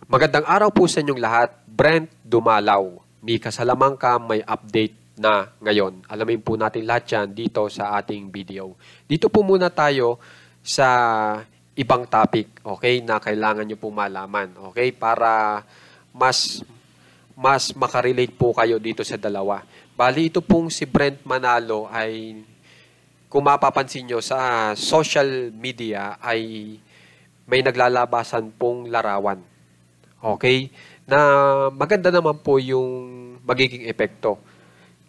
Magandang araw po sa inyong lahat. Brent Dumalaw, Mika Salamanca, may update na ngayon. Alamin po natin lahat yan dito sa ating video. Dito po muna tayo sa ibang topic, okay, na kailangan nyo po malaman, okay, para mas makarelate po kayo dito sa dalawa. Bali, ito pong si Brent Manalo ay, kung mapapansin nyo sa social media, ay may naglalabasan pong larawan. Okay? Na maganda naman po yung magiging epekto.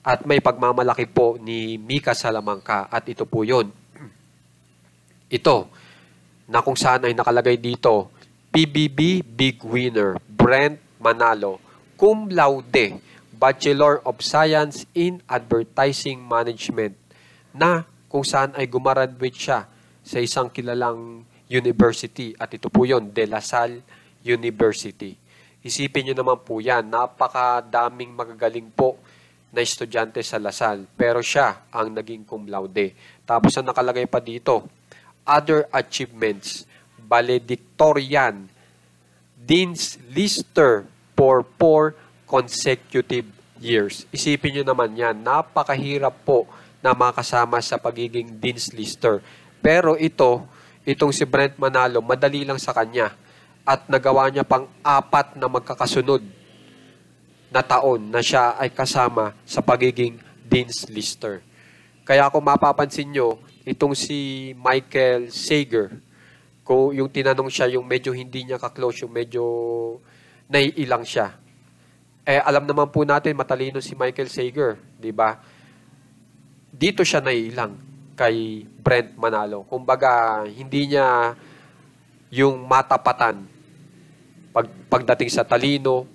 At may pagmamalaki po ni Mika Salamanca. At ito po yun. Ito, na kung saan ay nakalagay dito, PBB Big Winner, Brent Manalo, cum laude, Bachelor of Science in Advertising Management, na kung saan ay gumraduate siya sa isang kilalang university. At ito po yun, De La Salle University. Isipin nyo naman po yan, napakadaming magagaling po na estudyante sa La Salle, pero siya ang naging cum laude. Tapos ang nakalagay pa dito, other achievements, valedictorian, Dean's Lister for 4 consecutive years. Isipin nyo naman yan, napakahirap po na makasama sa pagiging Dean's Lister. Pero itong si Brent Manalo, madali lang sa kanya. At nagawa niya pang 4 na magkakasunod na taon na siya ay kasama sa pagiging Dean's Lister. Kaya kung mapapansin nyo, itong si Michael Sager, kung yung tinanong siya, yung medyo hindi niya ka-close, yung medyo naiilang siya. Alam naman po natin, matalino si Michael Sager, di ba? Dito siya naiilang kay Brent Manalo. Kumbaga, hindi niya yung matapatan pagdating sa talino,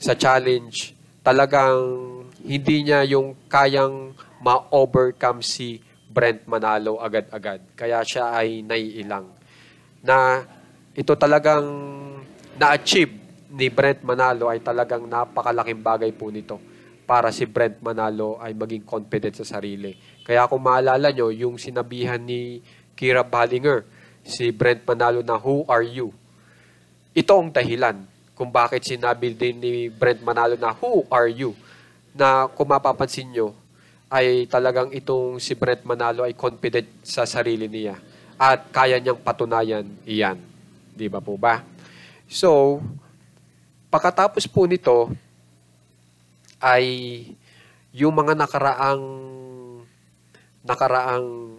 sa challenge, talagang hindi niya yung kayang ma-overcome si Brent Manalo agad-agad. Kaya siya ay naiilang. Na ito talagang na-achieve ni Brent Manalo ay talagang napakalaking bagay po nito para si Brent Manalo ay maging confident sa sarili. Kaya kung maalala nyo, yung sinabihan ni Kira Ballinger, si Brent Manalo na, "Who are you?" Ito ang dahilan kung bakit sinabi din ni Brent Manalo na, "Who are you?" Na kung mapapansin nyo, ay talagang itong si Brent Manalo ay confident sa sarili niya. At kaya niyang patunayan iyan. Di ba po ba? So, pagkatapos po nito, ay yung mga nakaraang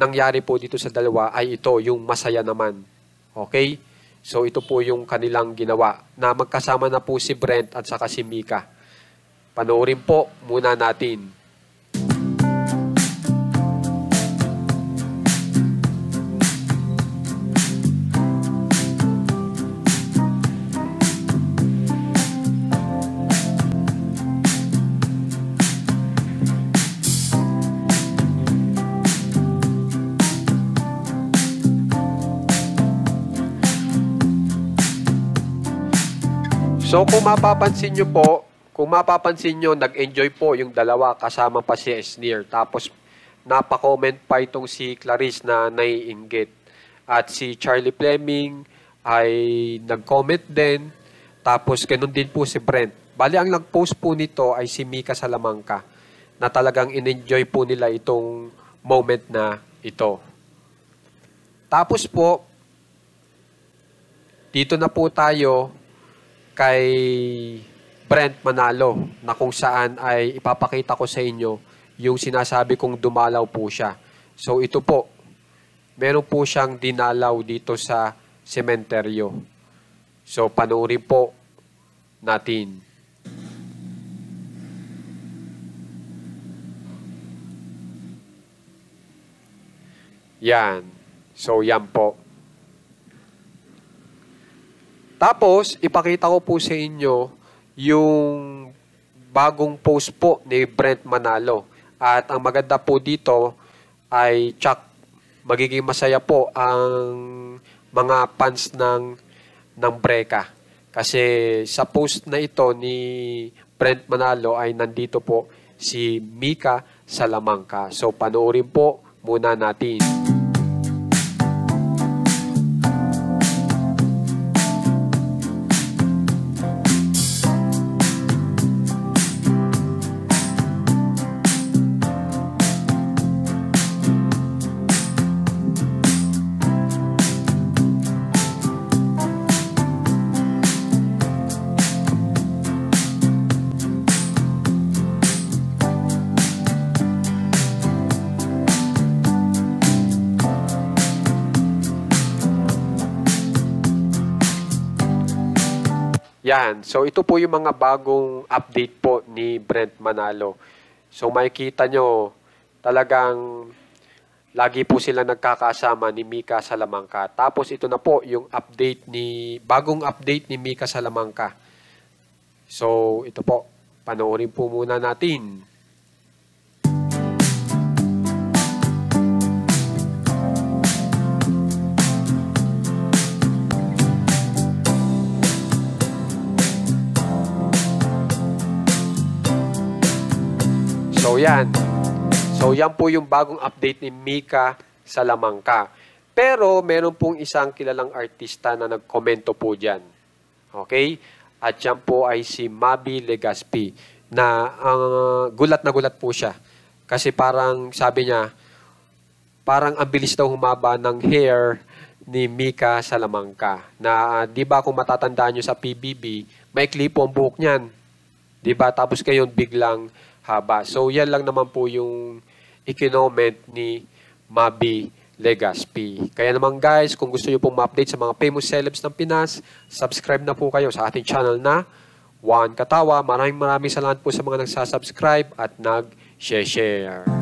nangyari po dito sa dalawa ay ito, yung masaya naman. Okay? So, ito po yung kanilang ginawa na magkasama na po si Brent at saka si Mika. Panoorin po muna natin. So, kung mapapansin nyo, nag-enjoy po yung dalawa kasama pa si Esnir. Tapos, napako-comment pa itong si Clarice na naiinggit. At si Charlie Fleming ay nag-comment din. Tapos, ganun din po si Brent. Bali, ang nag-post po nito ay si Mika Salamanca na talagang in-enjoy po nila itong moment na ito. Tapos po, dito na po tayo kay Brent Manalo na kung saan ay ipapakita ko sa inyo yung sinasabi kong dumalaw po siya. So ito po, meron po siyang dinalaw dito sa sementeryo. So panoorin po natin. Yan. So yan po. Tapos, ipakita ko po sa inyo yung bagong post po ni Brent Manalo. At ang maganda po dito ay magiging masaya po ang mga fans ng Breka. Kasi sa post na ito ni Brent Manalo ay nandito po si Mika Salamanca. So, panoorin po muna natin. Yan. So, ito po yung mga bagong update po ni Brent Manalo. So, makikita nyo, talagang lagi po sila nagkakasama ni Mika Salamanca. Tapos, ito na po yung bagong update ni Mika Salamanca. So, ito po. Panoorin po muna natin. So, yan. So, yan po yung bagong update ni Mika Salamanca. Pero, meron pong isang kilalang artista na nagkomento po dyan. Okay? At yan po ay si Mabi Legaspi na gulat na gulat po siya. Kasi parang sabi niya, parang ang bilis daw humaba ng hair ni Mika Salamanca. Na di ba kung matatandaan nyo sa PBB, may po ang buhok niyan. Di ba? Tapos ngayon biglang haba. So yan lang naman po yung ikinoment ni Mabi Legaspi. Kaya naman guys, kung gusto nyo pong ma-update sa mga famous celebs ng Pinas, subscribe na po kayo sa ating channel na Juan Katawa. Maraming salamat po sa mga nagsasubscribe at nag-share.